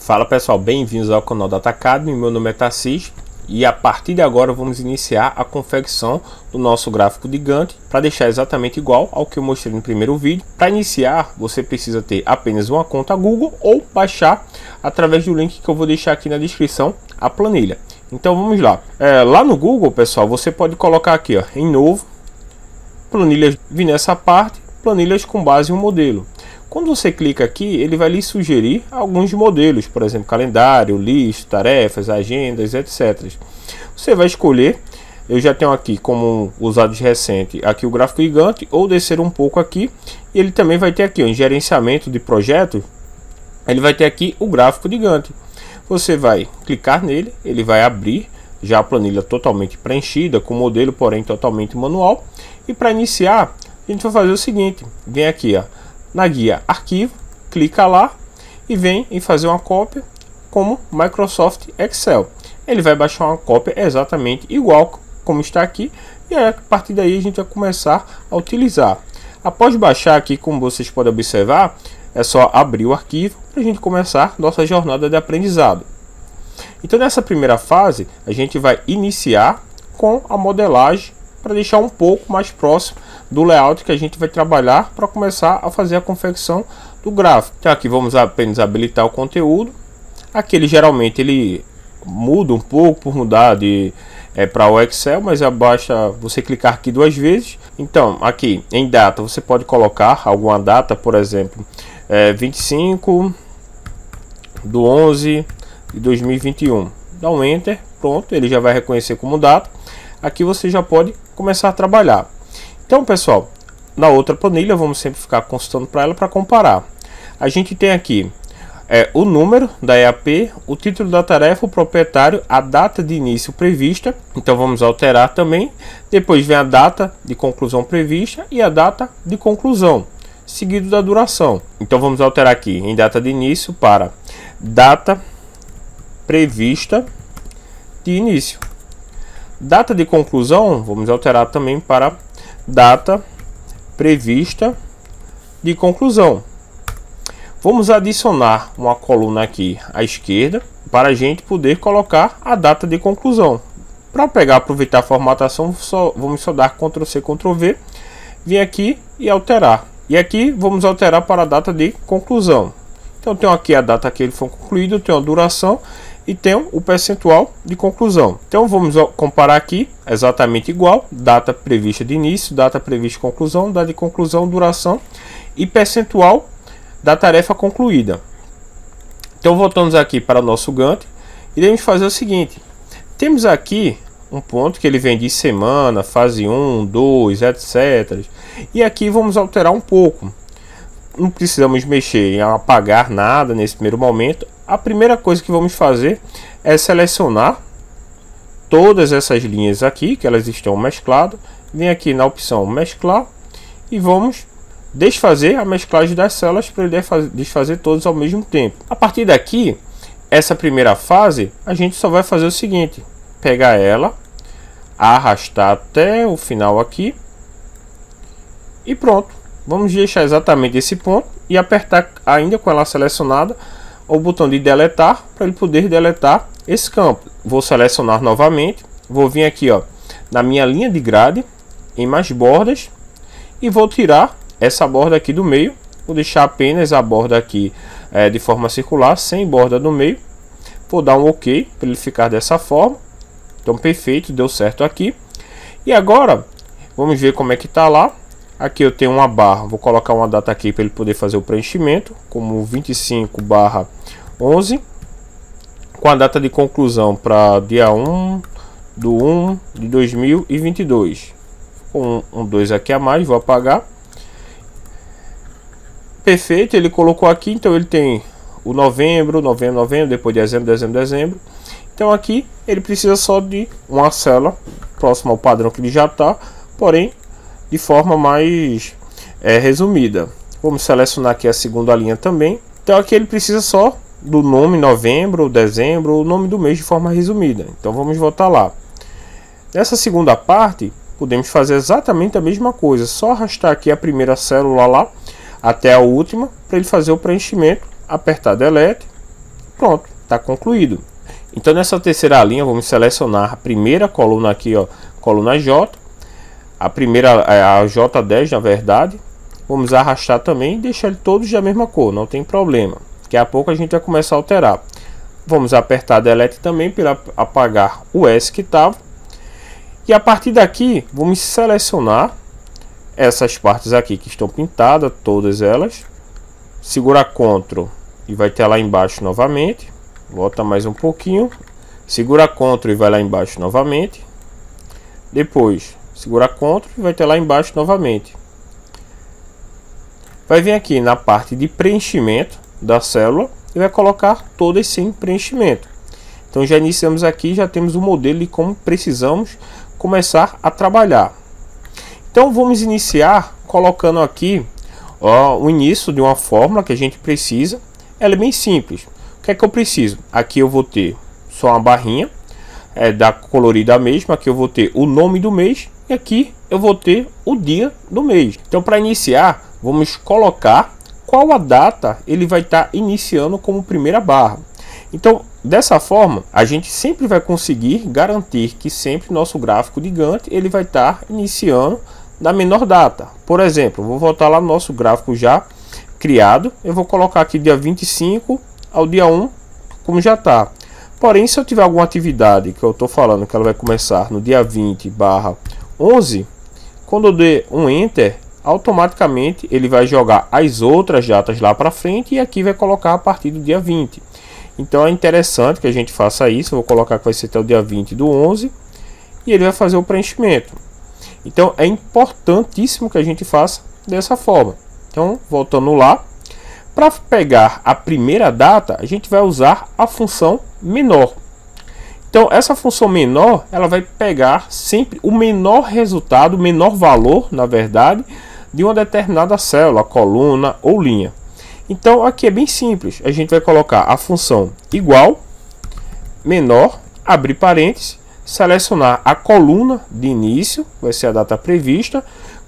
Fala pessoal, bem-vindos ao canal Data Academy. Meu nome é Tarcísio e a partir de agora vamos iniciar a confecção do nosso gráfico de Gantt para deixar exatamente igual ao que eu mostrei no primeiro vídeo. Para iniciar, você precisa ter apenas uma conta Google ou baixar através do link que eu vou deixar aqui na descrição a planilha. Então vamos lá. Lá no Google, pessoal, você pode colocar aqui, ó, em novo, planilhas, vir nessa parte, planilhas com base em um modelo. Quando você clica aqui, ele vai lhe sugerir alguns modelos, por exemplo, calendário, lista, tarefas, agendas, etc. Você vai escolher, eu já tenho aqui como usados recente, aqui o gráfico de Gantt, ou descer um pouco aqui, e ele também vai ter aqui, ó, em gerenciamento de projetos, ele vai ter aqui o gráfico de Gantt. Você vai clicar nele, ele vai abrir já a planilha totalmente preenchida, com modelo, porém totalmente manual. E para iniciar, a gente vai fazer o seguinte, vem aqui, ó, na guia arquivo, clica lá e vem em fazer uma cópia como Microsoft Excel. Ele vai baixar uma cópia exatamente igual como está aqui, e a partir daí a gente vai começar a utilizar. Após baixar aqui, como vocês podem observar, é só abrir o arquivo para a gente começar nossa jornada de aprendizado. Então nessa primeira fase a gente vai iniciar com a modelagem para deixar um pouco mais próximo do layout que a gente vai trabalhar para começar a fazer a confecção do gráfico. Então aqui vamos apenas habilitar o conteúdo. Aqui ele geralmente ele muda um pouco por mudar de para o Excel, mas basta você clicar aqui duas vezes. Então aqui em data você pode colocar alguma data, por exemplo 25/11/2021. Dá um enter, pronto, ele já vai reconhecer como data. Aqui você já pode começar a trabalhar. Então pessoal, na outra planilha vamos sempre ficar consultando para ela para comparar. A gente tem aqui o número da EAP, o título da tarefa, o proprietário, a data de início prevista. Então vamos alterar também. Depois vem a data de conclusão prevista e a data de conclusão, seguido da duração. Então vamos alterar aqui em data de início para data prevista de início. Data de conclusão vamos alterar também para data prevista de conclusão. Vamos adicionar uma coluna aqui à esquerda para a gente poder colocar a data de conclusão. Para aproveitar a formatação, vamos só dar Ctrl C, Ctrl V, vir aqui e alterar. E aqui vamos alterar para a data de conclusão. Então tenho aqui a data que ele foi concluído, tenho a duração e tenho o percentual de conclusão. Então vamos comparar aqui exatamente igual, data prevista de início, data prevista de conclusão, data de conclusão, duração e percentual da tarefa concluída. Então voltamos aqui para o nosso Gantt e devemos fazer o seguinte, temos aqui um ponto que ele vem de semana, fase 1, 2, etc. E aqui vamos alterar um pouco. Não precisamos mexer em apagar nada nesse primeiro momento. A primeira coisa que vamos fazer é selecionar todas essas linhas aqui, que elas estão mescladas. Vem aqui na opção mesclar e vamos desfazer a mesclagem das células para ele desfazer todas ao mesmo tempo. A partir daqui, essa primeira fase, a gente só vai fazer o seguinte, pegar ela, arrastar até o final aqui e pronto. Vamos deixar exatamente esse ponto e apertar ainda com ela selecionada o botão de deletar para ele poder deletar esse campo. Vou selecionar novamente, vou vir aqui, ó, na minha linha de grade, em mais bordas, e vou tirar essa borda aqui do meio. Vou deixar apenas a borda aqui de forma circular, sem borda no meio. Vou dar um OK para ele ficar dessa forma. Então perfeito, deu certo aqui. E agora vamos ver como é que tá lá. Aqui eu tenho uma barra, vou colocar uma data aqui para ele poder fazer o preenchimento, como 25/11, com a data de conclusão para dia 1/1/2022. Com um 2 aqui a mais, vou apagar. Perfeito, ele colocou aqui, então ele tem o novembro, depois dezembro. Então aqui ele precisa só de uma célula próxima ao padrão que ele já está, porém de forma mais resumida. Vamos selecionar aqui a segunda linha também. Então aqui ele precisa só do nome novembro, dezembro, o nome do mês de forma resumida. Então vamos voltar lá. Nessa segunda parte podemos fazer exatamente a mesma coisa, só arrastar aqui a primeira célula lá até a última para ele fazer o preenchimento, apertar delete, pronto, está concluído. Então nessa terceira linha vamos selecionar a primeira coluna aqui, ó, coluna J, a primeira a J10 na verdade. Vamos arrastar também e deixar ele todos da mesma cor, não tem problema. Daqui a pouco a gente vai começar a alterar. Vamos apertar Delete também para apagar o S que estava. E a partir daqui vamos selecionar essas partes aqui que estão pintadas, todas elas. Segura Ctrl e vai ter lá embaixo novamente. Volta mais um pouquinho. Segura Ctrl e vai lá embaixo novamente. Depois segura Ctrl e vai ter lá embaixo novamente. Vai vir aqui na parte de preenchimento da célula e vai colocar todas sem preenchimento. Então já iniciamos aqui, já temos o modelo de como precisamos começar a trabalhar. Então vamos iniciar colocando aqui o início de uma fórmula que a gente precisa. Ela é bem simples. O que é que eu preciso? Aqui eu vou ter só uma barrinha da colorida mesma. Aqui eu vou ter o nome do mês e aqui eu vou ter o dia do mês. Então para iniciar vamos colocar qual a data ele vai estar iniciando como primeira barra. Então dessa forma a gente sempre vai conseguir garantir que sempre nosso gráfico de Gantt ele vai estar iniciando na menor data. Por exemplo, vou voltar lá no nosso gráfico já criado, eu vou colocar aqui dia 25 ao dia 1 como já está. Porém, se eu tiver alguma atividade que eu estou falando que ela vai começar no dia 20/11, quando eu der um Enter, automaticamente ele vai jogar as outras datas lá para frente e aqui vai colocar a partir do dia 20. Então é interessante que a gente faça isso. Eu vou colocar que vai ser até o dia 20/11 e ele vai fazer o preenchimento. Então é importantíssimo que a gente faça dessa forma. Então voltando lá, para pegar a primeira data a gente vai usar a função menor. Então essa função menor ela vai pegar sempre o menor resultado, o menor valor na verdade de uma determinada célula, coluna ou linha. Então aqui é bem simples, a gente vai colocar a função igual, menor, abrir parênteses, selecionar a coluna de início, vai ser a data prevista.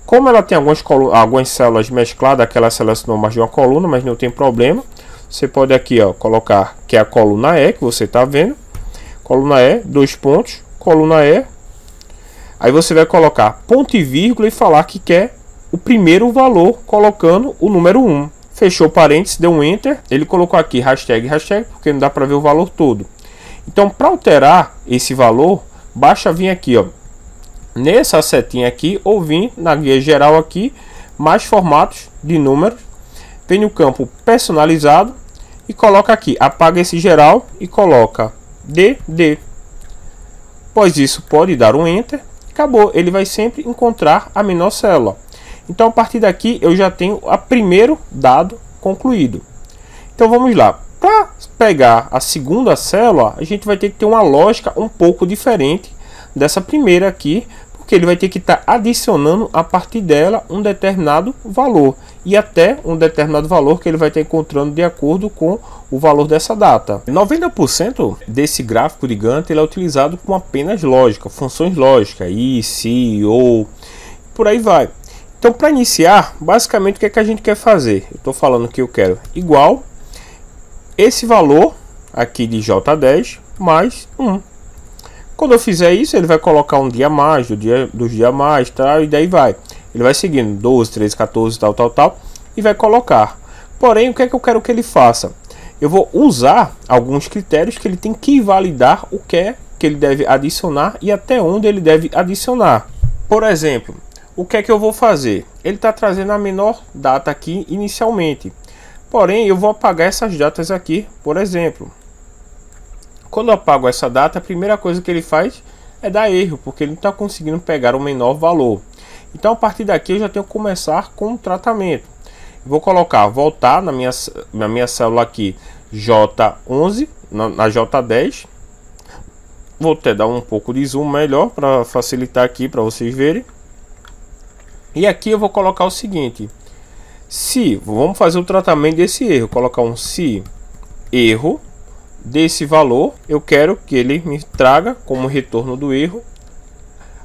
Como ela tem algumas células mescladas, aqui ela selecionou mais de uma coluna, mas não tem problema. Você pode aqui ó, colocar que é a coluna E, que você está vendo. Coluna E, 2 pontos, coluna E. Aí você vai colocar ponto e vírgula e falar que quer o primeiro valor, colocando o número 1. Fechou parênteses, deu um Enter. Ele colocou aqui hashtag, porque não dá para ver o valor todo. Então, para alterar esse valor, basta vir aqui, ó, nessa setinha aqui, ou vir na guia geral aqui, mais formatos de números. Vem no campo personalizado e coloca aqui, apaga esse geral e coloca DD. Após isso, pode dar um Enter. Acabou, ele vai sempre encontrar a menor célula. Então a partir daqui eu já tenho o primeiro dado concluído. Então vamos lá. Para pegar a segunda célula, a gente vai ter que ter uma lógica um pouco diferente dessa primeira aqui, porque ele vai ter que estar adicionando a partir dela um determinado valor e até um determinado valor que ele vai estar encontrando de acordo com o valor dessa data. 90% desse gráfico de Gantt ele é utilizado com apenas lógica, funções lógicas, i, se, ou, por aí vai. Então, para iniciar, basicamente o que é que a gente quer fazer? Eu estou falando que eu quero igual esse valor aqui de J10 mais 1. Quando eu fizer isso, ele vai colocar um dia a mais, dos dias a mais, tal, e daí vai. Ele vai seguindo 12, 13, 14, tal, e vai colocar. Porém, o que é que eu quero que ele faça? Eu vou usar alguns critérios que ele tem que validar o que é que ele deve adicionar e até onde ele deve adicionar. Por exemplo, o que é que eu vou fazer? Ele está trazendo a menor data aqui inicialmente. Porém, eu vou apagar essas datas aqui, por exemplo. Quando eu apago essa data, a primeira coisa que ele faz é dar erro, porque ele não está conseguindo pegar o menor valor. Então, a partir daqui, eu já tenho que começar com o tratamento. Vou colocar, voltar na minha célula aqui, J11, na J10. Vou até dar um pouco de zoom melhor, para facilitar aqui, para vocês verem. E aqui eu vou colocar o seguinte: se, vamos fazer o tratamento desse erro, colocar um se erro desse valor, eu quero que ele me traga como retorno do erro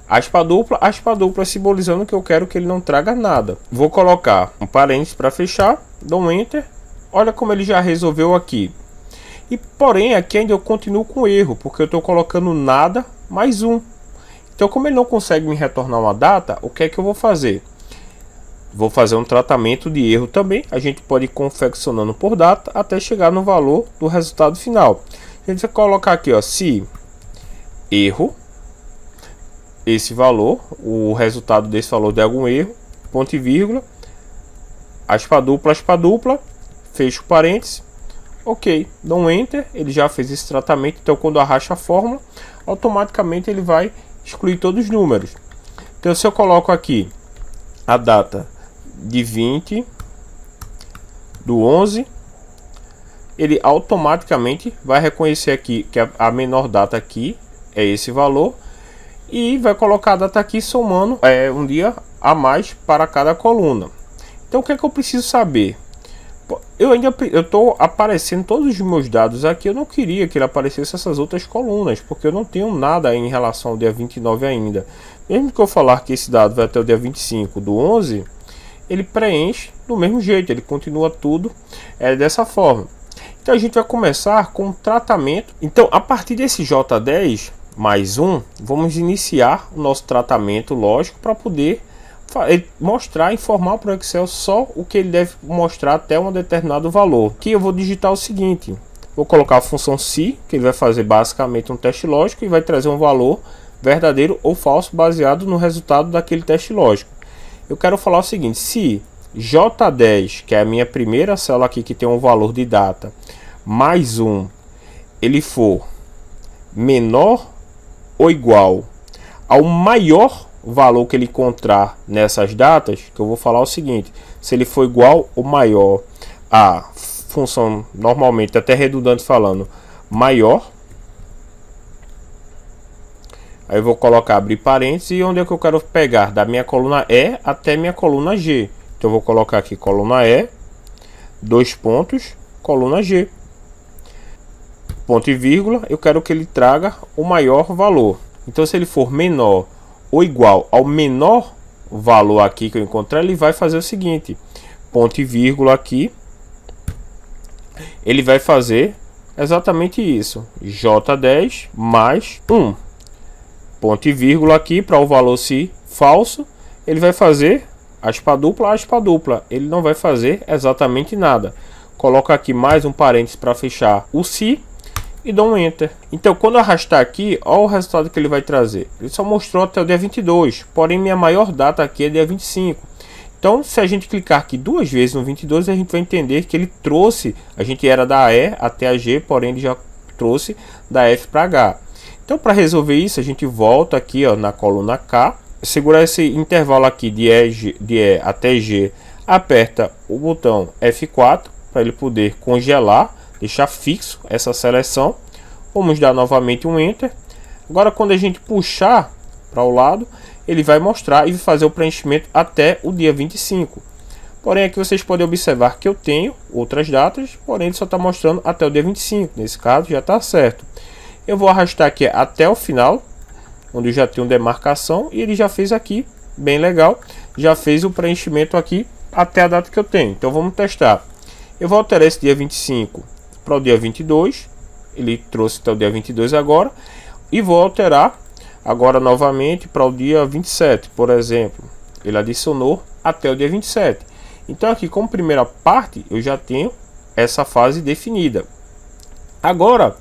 aspa dupla simbolizando que eu quero que ele não traga nada. Vou colocar um parênteses para fechar, dou um Enter, olha como ele já resolveu aqui. E porém aqui ainda eu continuo com erro, porque eu estou colocando nada mais 1. Então como ele não consegue me retornar uma data, o que é que eu vou fazer? Vou fazer um tratamento de erro também. A gente pode ir confeccionando por data até chegar no valor do resultado final. A gente vai colocar aqui, ó, se erro, esse valor, o resultado desse valor de algum erro, ponto e vírgula, aspa dupla, fecho parênteses, ok, dou um enter, ele já fez esse tratamento. Então quando arrasto a fórmula, automaticamente ele vai excluir todos os números. Então se eu coloco aqui a data de 20 do 11, ele automaticamente vai reconhecer aqui que a menor data aqui é esse valor e vai colocar a data aqui somando um dia a mais para cada coluna. Então o que é que eu preciso saber? Eu estou aparecendo todos os meus dados aqui. Eu não queria que ele aparecesse essas outras colunas, porque eu não tenho nada em relação ao dia 29 ainda. Mesmo que eu falar que esse dado vai até o dia 25 do 11, ele preenche do mesmo jeito, ele continua tudo dessa forma. Então a gente vai começar com o tratamento. Então a partir desse J10 mais 1, vamos iniciar o nosso tratamento lógico para poder mostrar, informar para o Excel só o que ele deve mostrar até um determinado valor. Aqui eu vou digitar o seguinte: vou colocar a função se, que ele vai fazer basicamente um teste lógico e vai trazer um valor verdadeiro ou falso baseado no resultado daquele teste lógico. Eu quero falar o seguinte: se J10, que é a minha primeira célula aqui que tem um valor de data, mais 1, ele for menor ou igual ao maior valor que ele encontrar nessas datas, que eu vou falar o seguinte: se ele for igual ou maior a função, normalmente até redundante falando, maior, aí eu vou colocar abrir parênteses, e onde é que eu quero pegar da minha coluna E até minha coluna G. Então eu vou colocar aqui coluna E, dois pontos, coluna G, ponto e vírgula, eu quero que ele traga o maior valor. Então se ele for menor ou igual ao menor valor aqui que eu encontrar, ele vai fazer o seguinte: ponto e vírgula aqui, ele vai fazer exatamente isso, J10 mais 1, ponto e vírgula aqui para o valor se falso, ele vai fazer aspa dupla, ele não vai fazer exatamente nada. Coloca aqui mais um parênteses para fechar o se e dou um enter. Então quando eu arrastar aqui, olha o resultado que ele vai trazer. Ele só mostrou até o dia 22, porém minha maior data aqui é dia 25. Então se a gente clicar aqui duas vezes no 22, a gente vai entender que ele trouxe, a gente era da E até a G, porém ele já trouxe da F para H. Então para resolver isso, a gente volta aqui, ó, na coluna K, segura esse intervalo aqui de E até G, aperta o botão F4 para ele poder congelar, deixar fixo essa seleção. Vamos dar novamente um enter. Agora quando a gente puxar para o lado, ele vai mostrar e fazer o preenchimento até o dia 25. Porém aqui vocês podem observar que eu tenho outras datas, porém ele só está mostrando até o dia 25. Nesse caso já está certo. Eu vou arrastar aqui até o final, onde eu já tenho demarcação, e ele já fez aqui, bem legal, já fez o preenchimento aqui até a data que eu tenho. Então vamos testar. Eu vou alterar esse dia 25 para o dia 22, ele trouxe até o dia 22 agora, e vou alterar agora novamente para o dia 27, por exemplo, ele adicionou até o dia 27. Então aqui como primeira parte eu já tenho essa fase definida. Agora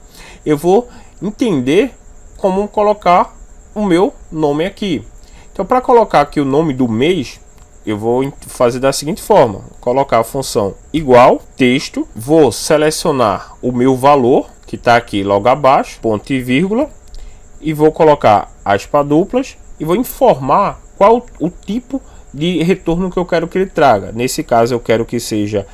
eu vou entender como colocar o meu nome aqui. Então para colocar aqui o nome do mês, eu vou fazer da seguinte forma: colocar a função igual texto, vou selecionar o meu valor que está aqui logo abaixo, ponto e vírgula, e vou colocar aspas duplas e vou informar qual o tipo de retorno que eu quero que ele traga. Nesse caso eu quero que seja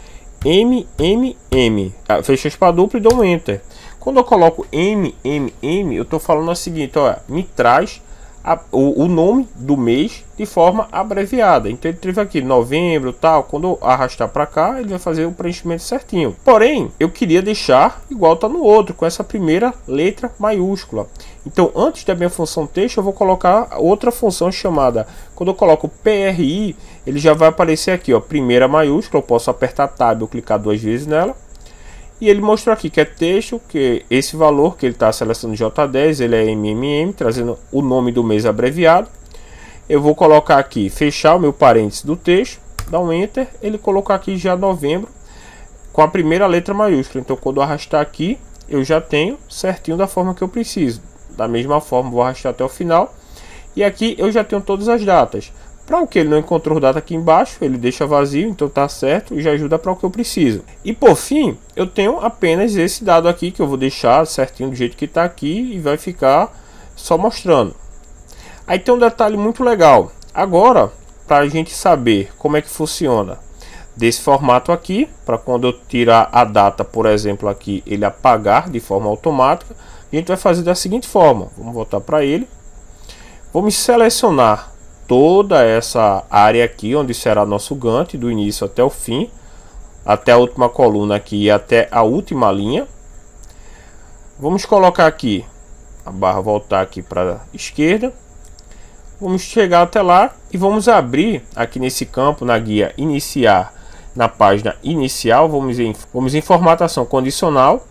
MMM. Fecho aspas dupla e dou um enter. Quando eu coloco MMM, eu estou falando o seguinte: olha, me traz o nome do mês de forma abreviada. Então ele teve aqui novembro, tal. Quando eu arrastar para cá, ele vai fazer o preenchimento certinho. Porém, eu queria deixar igual tá no outro, com essa primeira letra maiúscula. Então, antes da minha função texto, eu vou colocar outra função chamada, quando eu coloco PRI, ele já vai aparecer aqui, ó, primeira maiúscula. Eu posso apertar Tab ou clicar duas vezes nela. E ele mostrou aqui que é texto, que esse valor que ele está selecionando J10, ele é MMM, trazendo o nome do mês abreviado. Eu vou colocar aqui, fechar o meu parênteses do texto, dar um Enter, ele colocar aqui já novembro, com a primeira letra maiúscula. Então quando eu arrastar aqui, eu já tenho certinho da forma que eu preciso. Da mesma forma, vou arrastar até o final. E aqui eu já tenho todas as datas. Para o que ele não encontrou data aqui embaixo, ele deixa vazio, então tá certo e já ajuda para o que eu preciso. E por fim, eu tenho apenas esse dado aqui que eu vou deixar certinho do jeito que está aqui e vai ficar só mostrando. Aí tem um detalhe muito legal. Agora, para a gente saber como é que funciona desse formato aqui, para quando eu tirar a data, por exemplo, aqui, ele apagar de forma automática, a gente vai fazer da seguinte forma. Vamos voltar para ele. Vamos selecionar toda essa área aqui, onde será nosso Gantt, do início até o fim, até a última coluna aqui e até a última linha. Vamos colocar aqui a barra, voltar aqui para a esquerda. Vamos chegar até lá e vamos abrir aqui nesse campo, na guia iniciar, na página inicial, vamos em formatação condicional,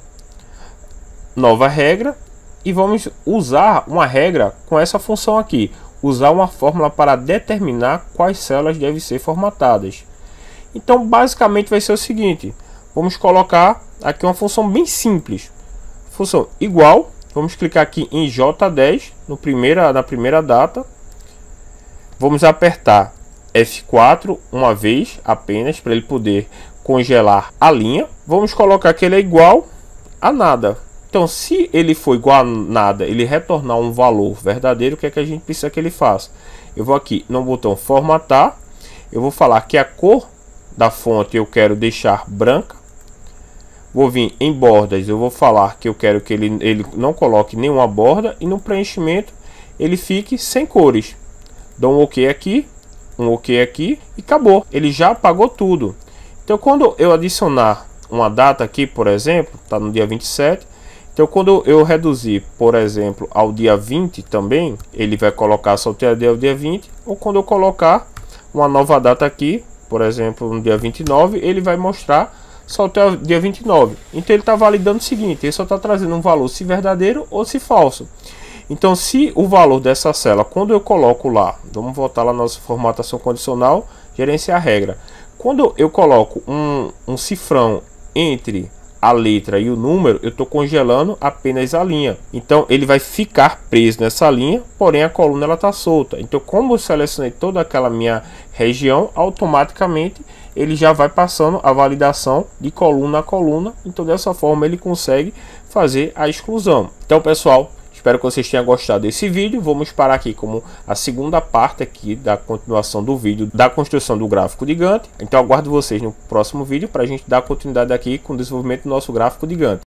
nova regra, e vamos usar uma regra com essa função aqui. Usar uma fórmula para determinar quais células devem ser formatadas. Então basicamente vai ser o seguinte, vamos colocar aqui uma função bem simples, função igual, vamos clicar aqui em J10 na primeira data, vamos apertar F4 uma vez apenas para ele poder congelar a linha, vamos colocar que ele é igual a nada. Então, se ele for igual a nada, ele retornar um valor verdadeiro, o que é que a gente precisa que ele faça? Eu vou aqui no botão formatar, eu vou falar que a cor da fonte eu quero deixar branca, vou vir em bordas, eu vou falar que eu quero que ele não coloque nenhuma borda, e no preenchimento ele fique sem cores. Dou um OK aqui e acabou, ele já apagou tudo. Então, quando eu adicionar uma data aqui, por exemplo, está no dia 27, então quando eu reduzir, por exemplo, ao dia 20 também, ele vai colocar só até o dia 20, ou quando eu colocar uma nova data aqui, por exemplo, no dia 29, ele vai mostrar só até o dia 29. Então ele está validando o seguinte, ele só está trazendo um valor se verdadeiro ou se falso. Então se o valor dessa célula, quando eu coloco lá, vamos voltar lá na nossa formatação condicional, gerenciar a regra. Quando eu coloco um cifrão entre a letra e o número, eu estou congelando apenas a linha. Então ele vai ficar preso nessa linha, porém a coluna ela está solta. Então como eu selecionei toda aquela minha região, automaticamente ele já vai passando a validação de coluna a coluna. Então dessa forma ele consegue fazer a exclusão. Então pessoal, espero que vocês tenham gostado desse vídeo. Vamos parar aqui como a segunda parte aqui da continuação do vídeo da construção do gráfico de Gantt. Então aguardo vocês no próximo vídeo para a gente dar continuidade aqui com o desenvolvimento do nosso gráfico de Gantt.